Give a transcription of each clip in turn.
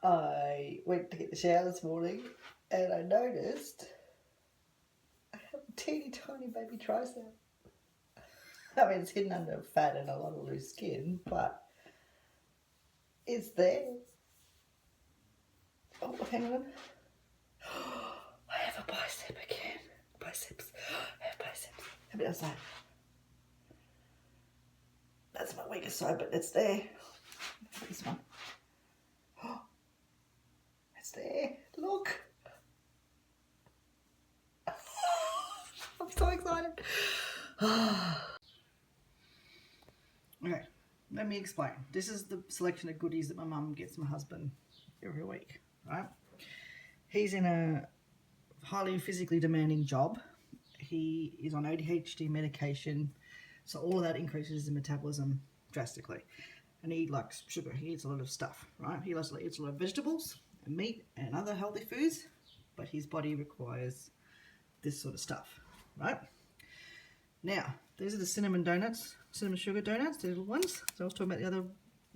I went to get the shower this morning and I noticed I have a teeny tiny baby tricep. I mean, it's hidden under fat and a lot of loose skin, but it's there. Oh, hang on. I have a bicep again. Biceps. I have biceps. How about that? That's my weakest side, but it's there. This one. It's there. Look. I'm so excited. Okay, let me explain. This is the selection of goodies that my mum gets my husband every week, right? He's in a highly physically demanding job. He is on ADHD medication, so all of that increases his metabolism drastically. And he likes sugar. He eats a lot of stuff, right? He eats a lot of vegetables and meat and other healthy foods, but his body requires this sort of stuff, right? Now, these are the cinnamon donuts, cinnamon sugar donuts, the little ones. So I was talking about the other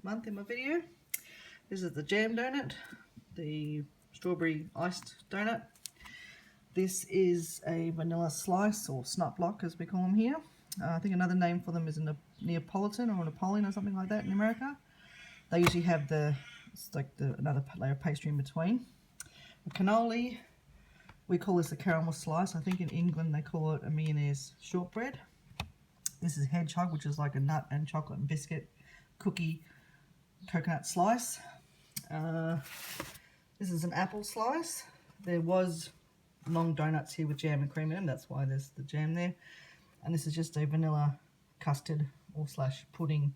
month in my video. This is the jam donut, the strawberry iced donut. This is a vanilla slice, or snot block as we call them here. I think another name for them is a Neapolitan or a Napoleon or something like that in America. They usually have another layer of pastry in between. A cannoli, we call this a caramel slice. I think in England they call it a mayonnaise shortbread. This is hedgehog, which is like a nut and chocolate and biscuit cookie coconut slice. This is an apple slice. There was long donuts here with jam and cream in them. That's why there's the jam there. And this is just a vanilla custard or slash pudding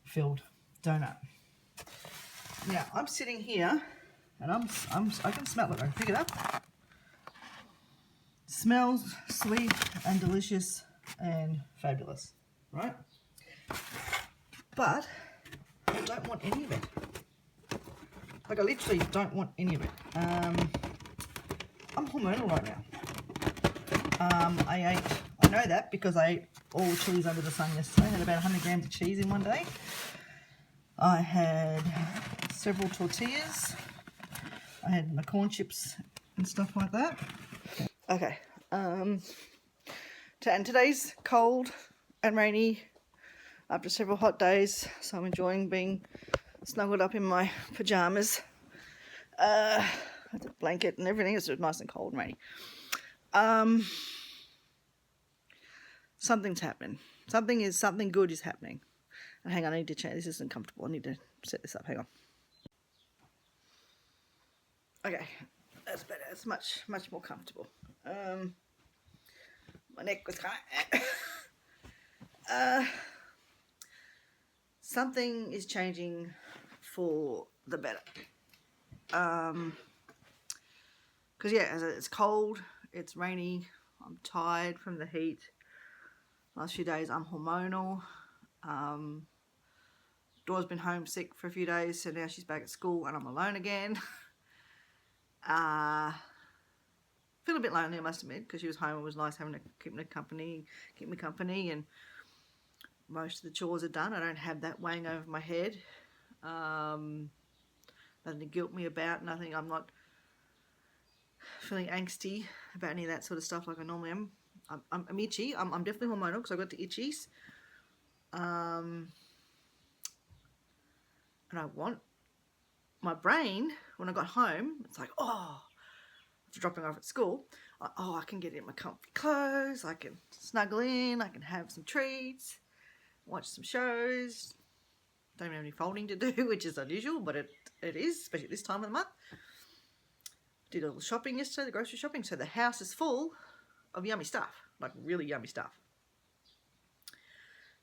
filled donut. Now I'm sitting here and I can smell it. I can pick it up. Smells sweet and delicious and fabulous, right? But I don't want any of it. Like, I literally don't want any of it. I'm hormonal right now. I know that because I ate all the cheese under the sun yesterday. I had about 100 grams of cheese in one day. I had several tortillas. I had my corn chips and stuff like that. Okay. And today's cold and rainy after several hot days, so I'm enjoying being snuggled up in my pajamas. I had a blanket and everything. It's nice and cold and rainy. Something's happening. Something good is happening. And hang on, I need to change. This isn't comfortable. I need to set this up. Hang on. Okay, that's better. It's much more comfortable. My neck was kind of. Something is changing for the better. Because yeah, it's cold, it's rainy, I'm tired from the heat. Last few days I'm hormonal. Dawn's been homesick for a few days, so now she's back at school and I'm alone again. Feel a bit lonely, I must admit, because she was home. It was nice having to keep me company, and most of the chores are done. I don't have that weighing over my head. Nothing to guilt me about. Nothing. I'm not feeling angsty about any of that sort of stuff like I normally am. I'm itchy. I'm definitely hormonal because I got the itchies. And I want my brain, when I got home, it's like, oh, after dropping off at school, I can get in my comfy clothes, I can snuggle in, I can have some treats, watch some shows. Don't have any folding to do, which is unusual, but it is, especially at this time of the month. Did all the shopping yesterday, the grocery shopping, so the house is full of yummy stuff, like really yummy stuff.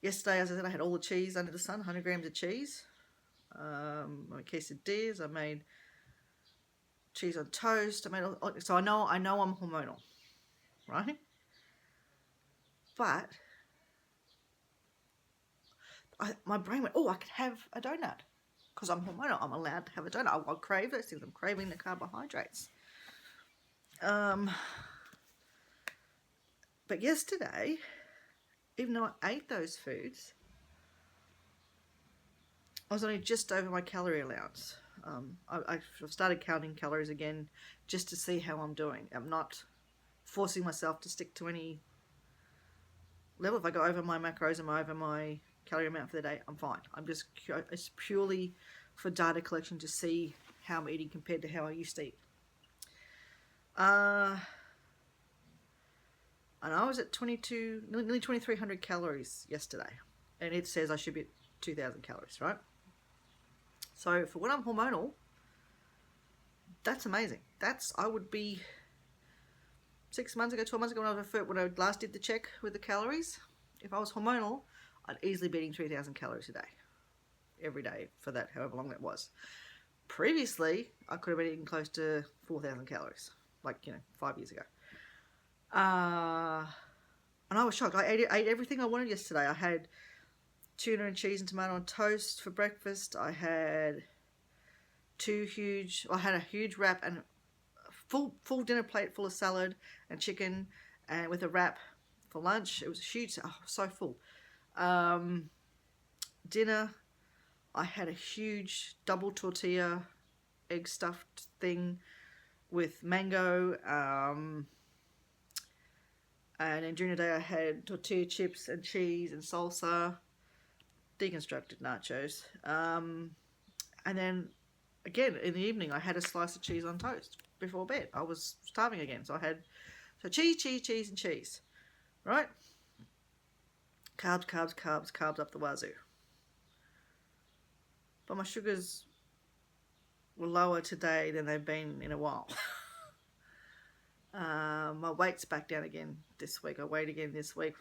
Yesterday, as I said, I had all the cheese under the sun, 100 grams of cheese. My quesadillas, I made cheese on toast. So I know I'm hormonal, right? But my brain went, oh, I could have a donut because I'm hormonal. I'm allowed to have a donut. I'll crave those things. I'm craving the carbohydrates. But yesterday, even though I ate those foods, I was only just over my calorie allowance. I've started counting calories again just to see how I'm doing. I'm not forcing myself to stick to any level. If I go over my macros and over my calorie amount for the day, I'm fine. It's purely for data collection to see how I'm eating compared to how I used to eat. And I was at nearly 2,300 calories yesterday, and it says I should be at 2,000 calories, right? So for when I'm hormonal, that's amazing. I would be 6 months ago, 12 months ago when I last did the check with the calories. If I was hormonal, I'd easily be eating 3,000 calories a day, every day for that, however long that was. Previously, I could have been eating close to 4,000 calories, 5 years ago. And I was shocked. I ate everything I wanted yesterday. I had tuna and cheese and tomato on toast for breakfast. I had a huge wrap and full dinner plate full of salad and chicken, and with a wrap for lunch. It was huge. So full. Dinner, I had a huge double tortilla egg stuffed thing with mango. And then during the day I had tortilla chips and cheese and salsa, deconstructed nachos. And then again in the evening I had a slice of cheese on toast before bed. I was starving again, so I had cheese and cheese, right? Carbs up the wazoo. But my sugars were lower today than they've been in a while. My weight's back down again this week. I weighed again this week.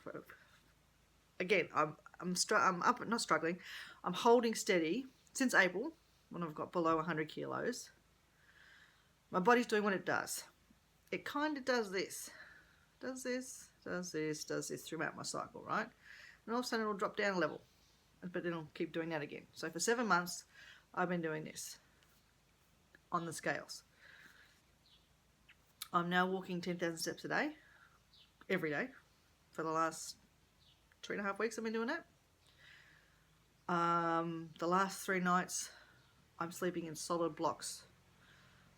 Again, I'm up, not struggling. I'm holding steady since April when I've got below 100 kilos. My body's doing what it does. It kind of does this throughout my cycle, right? And all of a sudden it'll drop down a level, but then it'll keep doing that again. So for 7 months, I've been doing this on the scales. I'm now walking 10,000 steps a day, every day, for the last 3.5 weeks I've been doing that. The last 3 nights, I'm sleeping in solid blocks.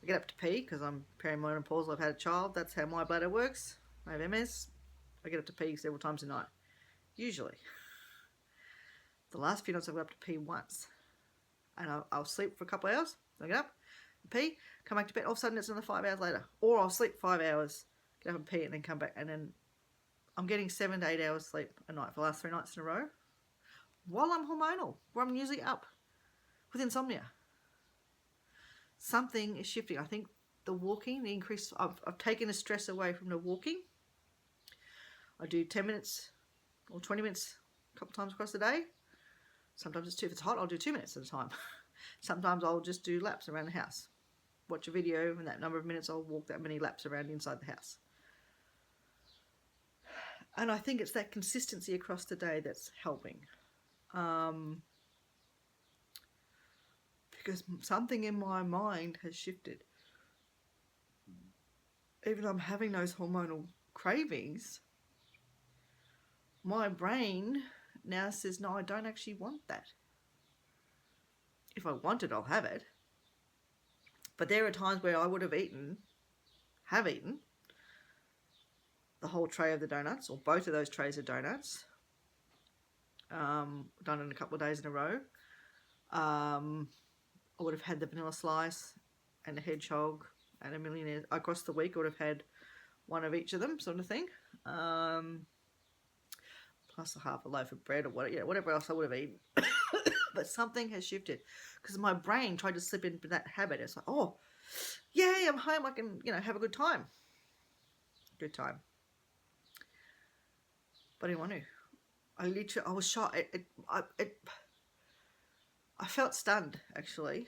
I get up to pee because I'm perimenopausal. I've had a child. That's how my bladder works. I have MS. I get up to pee several times a night, usually. The last few nights I've got up to pee once, and I'll sleep for a couple of hours. I get up, pee, come back to bed. All of a sudden it's another 5 hours later, or I'll sleep 5 hours, get up and pee, and then come back, and then I'm getting 7 to 8 hours sleep a night for the last 3 nights in a row, while I'm hormonal, where I'm usually up with insomnia. Something is shifting. I think the walking, the increase, I've taken the stress away from the walking. I do 10 minutes or 20 minutes a couple times across the day. Sometimes it's 2. If it's hot, I'll do 2 minutes at a time. Sometimes I'll just do laps around the house. Watch a video, and that number of minutes I'll walk that many laps around inside the house. And I think it's that consistency across the day that's helping. Because something in my mind has shifted. Even though I'm having those hormonal cravings, my brain now says, no, I don't actually want that. If I want it, I'll have it. But there are times where I would have eaten the whole tray of the donuts, or both of those trays of donuts, done in a couple of days in a row. I would have had the vanilla slice and the hedgehog and a millionaire. Across the week I would have had one of each of them, sort of thing. Plus a half a loaf of bread or whatever else I would have eaten. But something has shifted because my brain tried to slip into that habit. It's like, oh, yay, I'm home. I can, have a good time. Good time. But I didn't want to. I was shocked. I felt stunned, actually.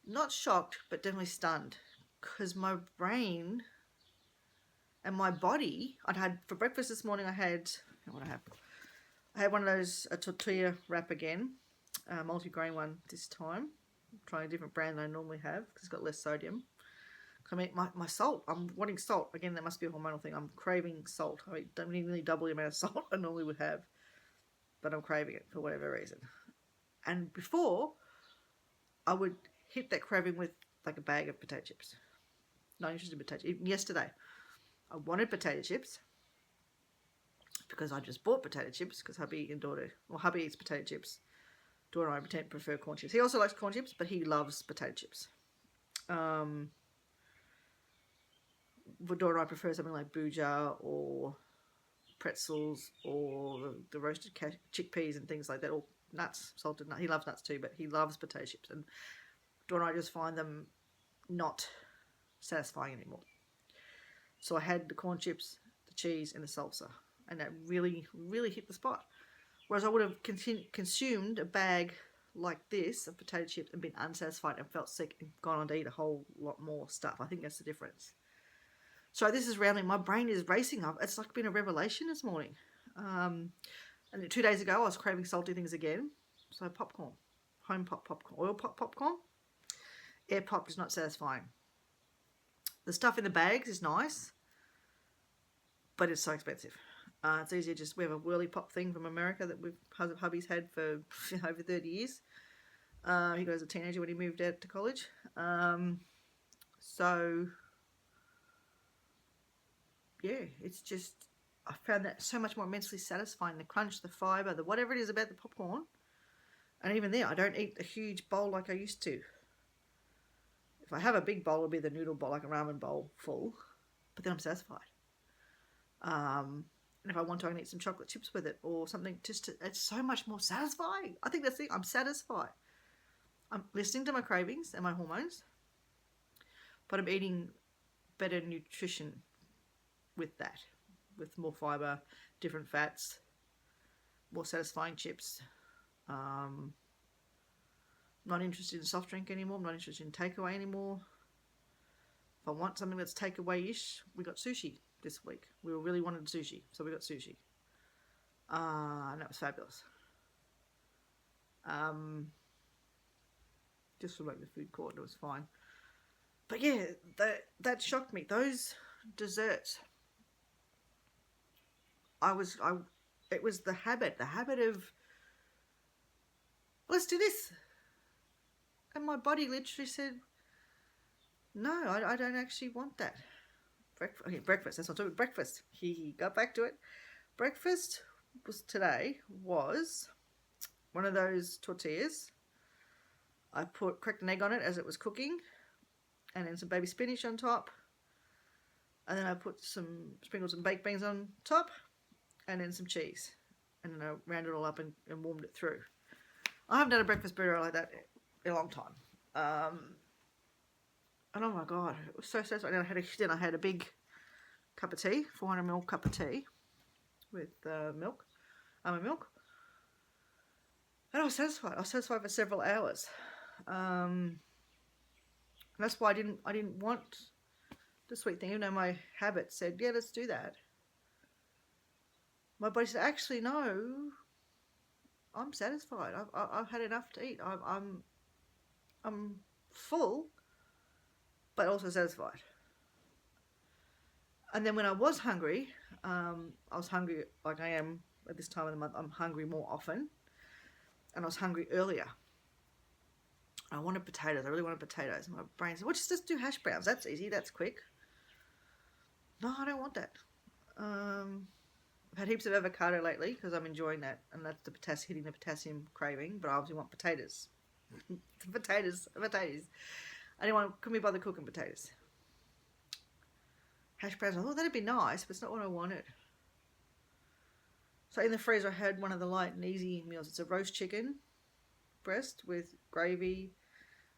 Not shocked, but definitely stunned. Because my brain and my body, for breakfast this morning, I had one of those, a tortilla wrap again, a multi-grain one this time. I'm trying a different brand than I normally have because it's got less sodium. I mean, my salt, I'm wanting salt. Again, that must be a hormonal thing. I'm craving salt. I mean, nearly double the amount of salt I normally would have. but I'm craving it for whatever reason. And before, I would hit that craving with like a bag of potato chips. Not interested in potato chips. Even yesterday, I wanted potato chips because I just bought potato chips because hubby eats potato chips. Daughter and I prefer corn chips. He also likes corn chips, but he loves potato chips. Daughter and I prefer something like booja or pretzels or the roasted chickpeas and things like that, or nuts, salted nuts. He loves nuts too, but he loves potato chips. And Daughter and I just find them not satisfying anymore. So I had the corn chips, the cheese, and the salsa, and that really, really hit the spot. Whereas I would have consumed a bag like this of potato chips and been unsatisfied and felt sick and gone on to eat a whole lot more stuff. I think that's the difference. So this is rounding. My brain is racing up. It's like been a revelation this morning. And 2 days ago, I was craving salty things again. So popcorn, home popcorn, oil popcorn. Air pop is not satisfying. The stuff in the bags is nice, but it's so expensive. It's easier we have a whirly pop thing from America that hubby's had for over 30 years. He was a teenager when he moved out to college. So yeah, it's just, I found that so much more immensely satisfying. The crunch, the fibre, the whatever it is about the popcorn. And even there, I don't eat a huge bowl like I used to. If I have a big bowl, it'll be the noodle bowl, like a ramen bowl full. But then I'm satisfied. And if I want to, I can eat some chocolate chips with it or something. It's so much more satisfying. I think that's the thing. I'm satisfied. I'm listening to my cravings and my hormones. But I'm eating better nutrition with that. With more fibre, different fats, more satisfying chips. Not interested in soft drink anymore. I'm not interested in takeaway anymore. If I want something that's takeaway-ish, we got sushi this week. We really wanted sushi, so we got sushi. And that was fabulous. Just from like the food court, it was fine. But yeah, that shocked me. Those desserts. It was the habit of, let's do this. And my body literally said, no, I don't actually want that. Breakfast, that's not talking breakfast. He got back to it. Breakfast today was one of those tortillas. I cracked an egg on it as it was cooking, and then some baby spinach on top. And then I sprinkled some baked beans on top, and then some cheese. And then I rounded it all up and warmed it through. I haven't done a breakfast burrito like that in a long time. And oh my God, it was so satisfying. Then I had a big cup of tea, 400ml cup of tea with milk, almond milk. And I was satisfied. I was satisfied for several hours. And that's why I didn't want the sweet thing, even though my habit said, yeah, let's do that. My body said, actually, no, I'm satisfied. I've had enough to eat. I'm full, but also satisfied. And then when I was hungry, I was hungry like I am at this time of the month. I'm hungry more often, and I was hungry earlier. I wanted potatoes. I really wanted potatoes. My brain said, well, just do hash browns. That's easy. That's quick. No, I don't want that. I've had heaps of avocado lately because I'm enjoying that, and that's hitting the potassium craving, but I obviously want potatoes. potatoes. Anyone, can we bother cooking potatoes? Hash browns, I thought that'd be nice, but it's not what I wanted. So in the freezer I had one of the light and easy meals. It's a roast chicken breast with gravy,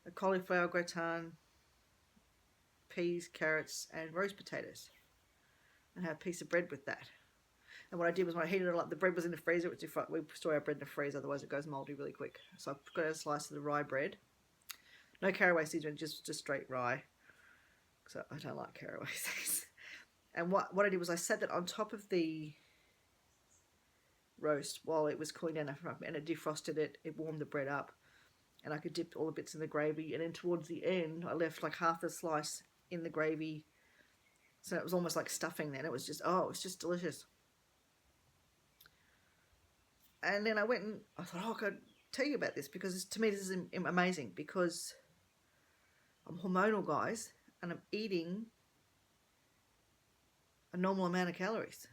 a cauliflower gratin, peas, carrots, and roast potatoes. And had a piece of bread with that. And what I did was when I heated it up, the bread was in the freezer. We store our bread in the freezer, otherwise it goes mouldy really quick. So I got a slice of the rye bread. No caraway seeds, just straight rye. So I don't like caraway seeds. And what I did was I set that on top of the roast while it was cooling down, and it defrosted it. It warmed the bread up, and I could dip all the bits in the gravy. And then towards the end, I left like half the slice in the gravy, so it was almost like stuffing. Then it was just delicious. And then I went and I thought, oh, I could tell you about this because to me this is amazing because I'm hormonal, guys, and I'm eating a normal amount of calories.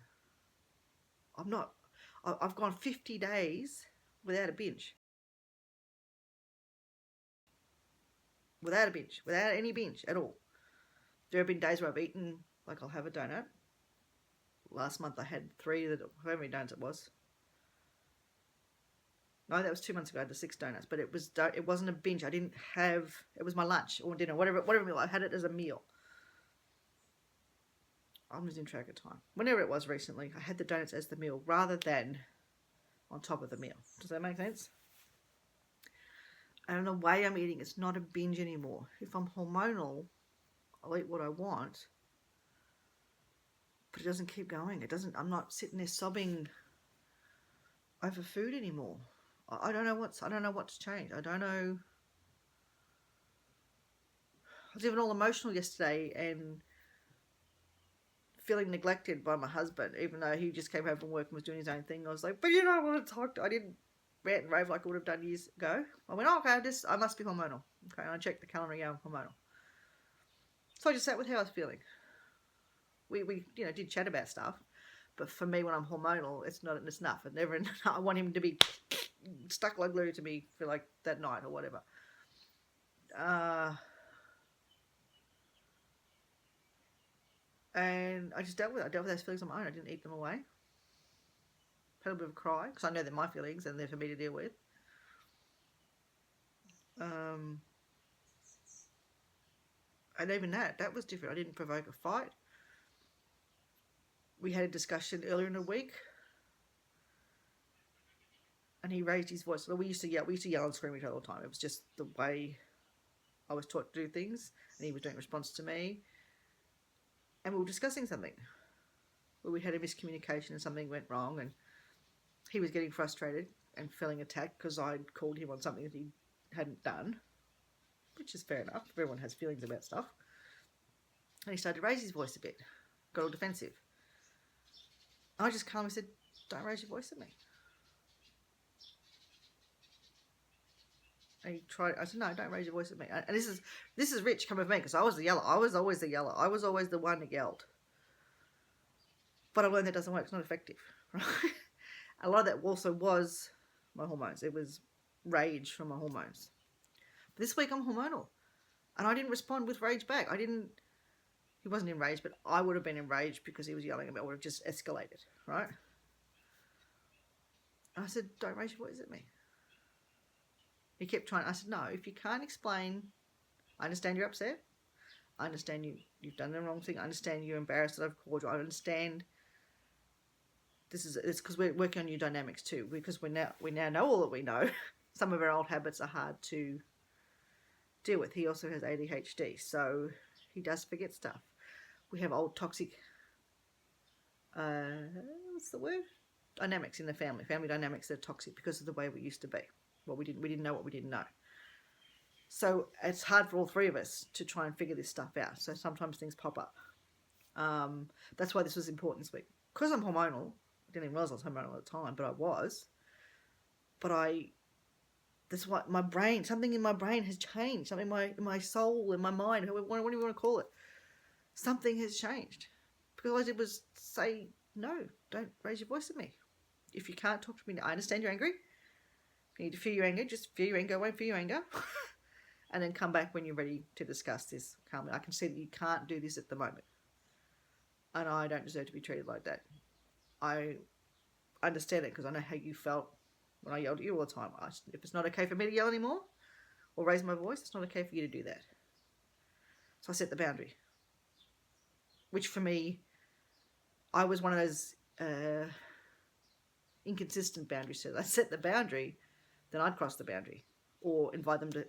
I've gone 50 days without a binge. Without any binge at all. There have been days where I've eaten, like I'll have a donut. Last month I had 3, however many donuts it was. No, that was 2 months ago. I had the 6 donuts, but it wasn't a binge. I didn't have, it was my lunch or dinner, whatever meal. I had it as a meal. I'm losing track of time. Whenever it was recently, I had the donuts as the meal rather than on top of the meal. Does that make sense? And the way I'm eating, it's not a binge anymore. If I'm hormonal, I'll eat what I want, but it doesn't keep going. I'm not sitting there sobbing over food anymore. I don't know what's changed. I don't know. I was even all emotional yesterday and feeling neglected by my husband, even though he just came home from work and was doing his own thing. I was like, but you know, I want to talk to. I didn't rant and rave like I would have done years ago. I went, oh, okay, I must be hormonal. Okay, and I checked the calendar, yeah, I'm hormonal. So I just sat with how I was feeling. We did chat about stuff, but for me, when I'm hormonal, it's enough. I want him to be stuck like glue to me for like that night or whatever. And I just dealt with those feelings on my own. I didn't eat them away. Had a bit of a cry because I know they're my feelings and they're for me to deal with. And even that was different. I didn't provoke a fight. We had a discussion earlier in the week, and he raised his voice. We used to yell and scream at each other all the time. It was just the way I was taught to do things, and he was doing response to me. And we were discussing something where we had a miscommunication and something went wrong, and he was getting frustrated and feeling attacked because I'd called him on something that he hadn't done, which is fair enough. Everyone has feelings about stuff. And he started to raise his voice a bit, got all defensive. I just calmly said, don't raise your voice at me. And he tried. I said, no, don't raise your voice at me. And this is rich coming from me because I was the yeller. I was always the yeller. I was always the one that yelled. But I learned that doesn't work. It's not effective. Right? A lot of that also was my hormones. It was rage from my hormones. But this week I'm hormonal. And I didn't respond with rage back. He wasn't enraged, but I would have been enraged because he was yelling about it. Would have just escalated, right? And I said, don't raise your voice at me. He kept trying. I said, no, if you can't explain, I understand you're upset. I understand you've done the wrong thing. I understand you're embarrassed that I've called you. I understand it's because we're working on new dynamics too, because we now know all that we know. Some of our old habits are hard to deal with. He also has ADHD, so he does forget stuff. We have old toxic, what's the word? Dynamics in the family dynamics that are toxic because of the way we used to be. Well, we didn't know what we didn't know. So it's hard for all three of us to try and figure this stuff out. So sometimes things pop up. That's why this was important this week. Because I'm hormonal, I didn't even realize I was hormonal at the time, but I was. But that's what my brain, something in my brain has changed. Something in my soul, in my mind, whatever you want to call it. Something has changed. Because all I did was say, no, don't raise your voice at me. If you can't talk to me, I understand you're angry. If you need to feel your anger, just feel your anger, wait for your anger. And then come back when you're ready to discuss this calmly. I can see that you can't do this at the moment. And I don't deserve to be treated like that. I understand it because I know how you felt when I yelled at you all the time. If it's not okay for me to yell anymore or raise my voice, it's not okay for you to do that. So I set the boundary. Which for me, I was one of those inconsistent boundary setters. I set the boundary, then I'd cross the boundary. Or invite them to,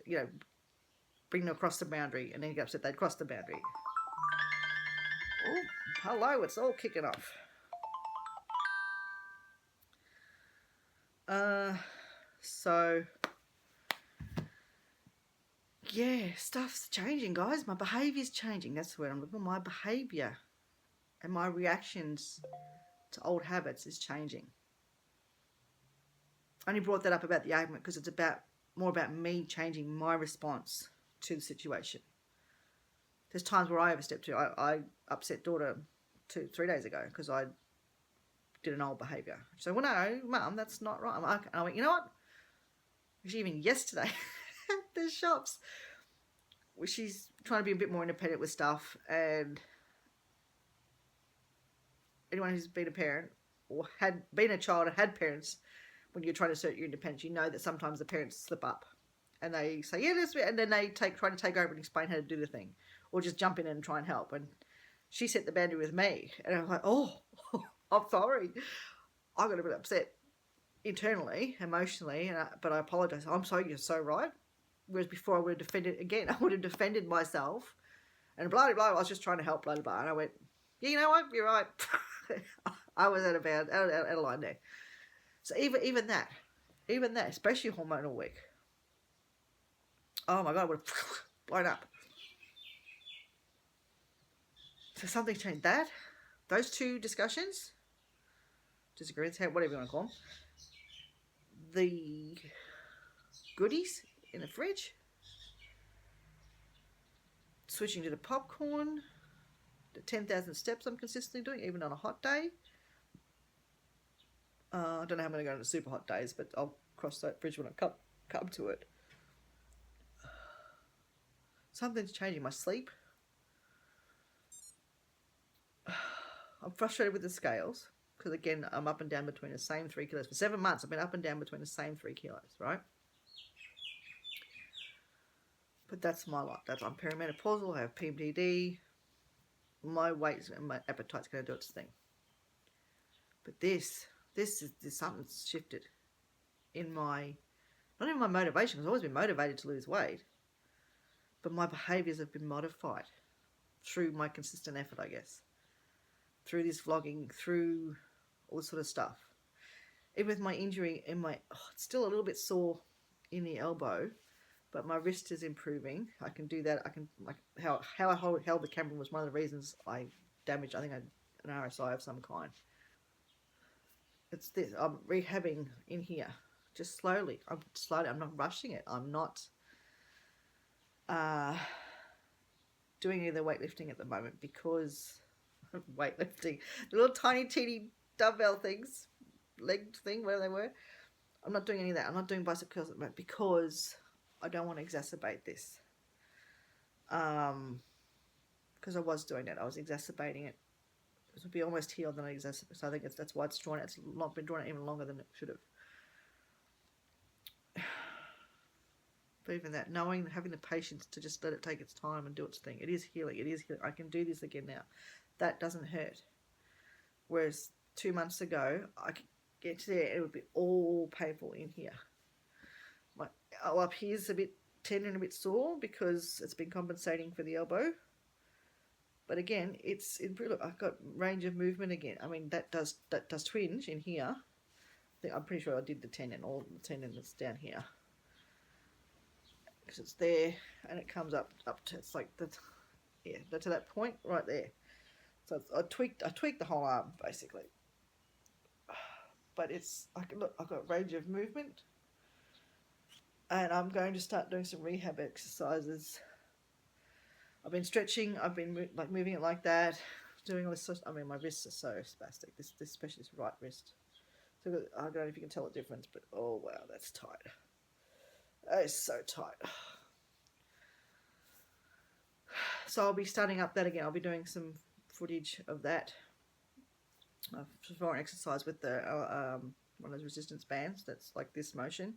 bring them across the boundary and then get upset they'd cross the boundary. Oh, hello, it's all kicking off. So, yeah, stuff's changing, guys. My behaviour's changing. That's the word I'm looking for. My behaviour and my reactions to old habits is changing. I only brought that up about the argument because it's more about me changing my response to the situation. There's times where I overstep too. I upset daughter 3 days ago because I did an old behaviour. She said, well, no, Mum, that's not right. I went, you know what? Actually, even yesterday at the shops, she's trying to be a bit more independent with stuff, and anyone who's been a parent or had been a child and had parents, when you're trying to assert your independence, you know that sometimes the parents slip up and they say, yeah, let's, and then they try to take over and explain how to do the thing, or just jump in and try and help. And she set the boundary with me, and I was like, oh, I'm sorry. I got a bit upset internally, emotionally, but I apologise. I'm sorry, you're so right. Whereas before I would have defended, again, I would have defended myself, and blah, blah, blah, I was just trying to help, blah, blah, blah. And I went, yeah, you know what, you're right. I was out of line there. So even that, especially hormonal week, oh my God, I would have blown up. So something changed. Those two discussions, disagreements, whatever you want to call them, the goodies in the fridge, switching to the popcorn, the 10,000 steps I'm consistently doing, even on a hot day. I don't know how I'm going to go on the super hot days, but I'll cross that bridge when I come to it. Something's changing. My sleep. I'm frustrated with the scales because, again, I'm up and down between the same 3 kilos. For 7 months, I've been up and down between the same 3 kilos, right? But that's my life. I'm perimenopausal. I have PMDD. My weight and my appetite's going to do its thing. But this is something's shifted in my, not in my motivation, because I've always been motivated to lose weight, but my behaviours have been modified through my consistent effort, I guess. Through this vlogging, through all this sort of stuff. Even with my injury in it's still a little bit sore in the elbow, but my wrist is improving. I can do that. I can, like, how I held the camera was one of the reasons I damaged, I think, an RSI of some kind. It's this. I'm rehabbing in here, just slowly. I'm not rushing it. I'm not doing any of the weightlifting at the moment because weightlifting, the little tiny teeny dumbbell things, leg thing, whatever they were. I'm not doing any of that. I'm not doing bicep curls at the moment because I don't want to exacerbate this. Because I was doing it. I was exacerbating it. It would be almost healed than I exacerbate. So I think that's why it's drawn. It's not been drawn out even longer than it should have. But even that, having the patience to just let it take its time and do its thing. It is healing. It is healing. I can do this again now. That doesn't hurt. Whereas 2 months ago, I could get to there, it would be all painful in here. My up here's a bit tender and a bit sore because it's been compensating for the elbow. But again, it's improved. Look, I've got range of movement again. I mean, that does twinge in here. I'm pretty sure I did the tendon, all the tendon that's down here, because it's there and it comes up to, it's like that, yeah, to that point right there. So I tweaked the whole arm basically. But I've got range of movement, and I'm going to start doing some rehab exercises. I've been stretching. I've been moving it like that, doing all this. I mean, my wrists are so spastic. This especially this right wrist. So I don't know if you can tell the difference, but oh wow, that's tight. That is so tight. So I'll be starting up that again. I'll be doing some footage of that. For an exercise with the one of those resistance bands. That's like this motion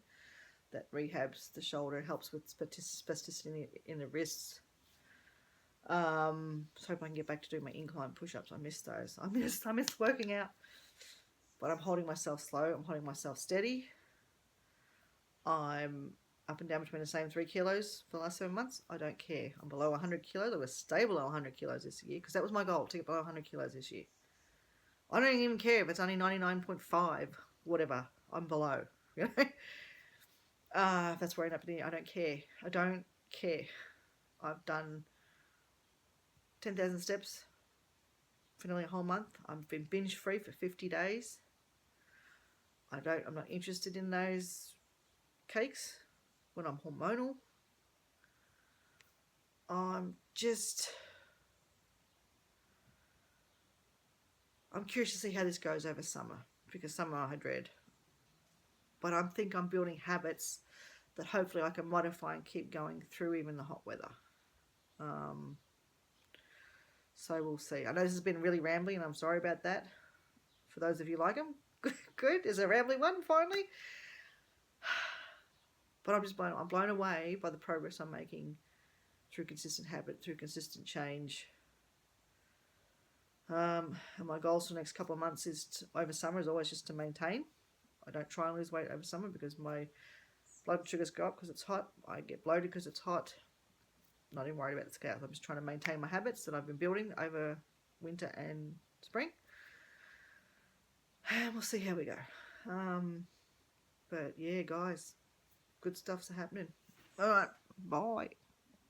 that rehabs the shoulder, helps with spasticity in the wrists. So hope I can get back to doing my incline push-ups. I miss those. I miss working out. But I'm holding myself slow. I'm holding myself steady. I'm up and down between the same 3 kilos for the last 7 months. I don't care. I'm below 100 kilos. I was stay below 100 kilos this year because that was my goal, to get below 100 kilos this year. I don't even care if it's only 99.5, whatever. I'm below, you know. If that's where I end up in here, I don't care. I don't care. I've done 10,000 steps for nearly a whole month. I've been binge free for 50 days. I'm not interested in those cakes when I'm hormonal. I'm curious to see how this goes over summer, because summer I dread. But I think I'm building habits that hopefully I can modify and keep going through even the hot weather. So we'll see. I know this has been really rambling, and I'm sorry about that. For those of you like them, good. Is a rambling one finally. But I'm blown away by the progress I'm making through consistent habit, through consistent change. And my goals for the next couple of months over summer is always just to maintain. I don't try and lose weight over summer because my blood sugars go up because it's hot. I get bloated because it's hot. Not even worried about the scales. I'm just trying to maintain my habits that I've been building over winter and spring. And we'll see how we go. But yeah, guys, good stuff's happening. All right, bye.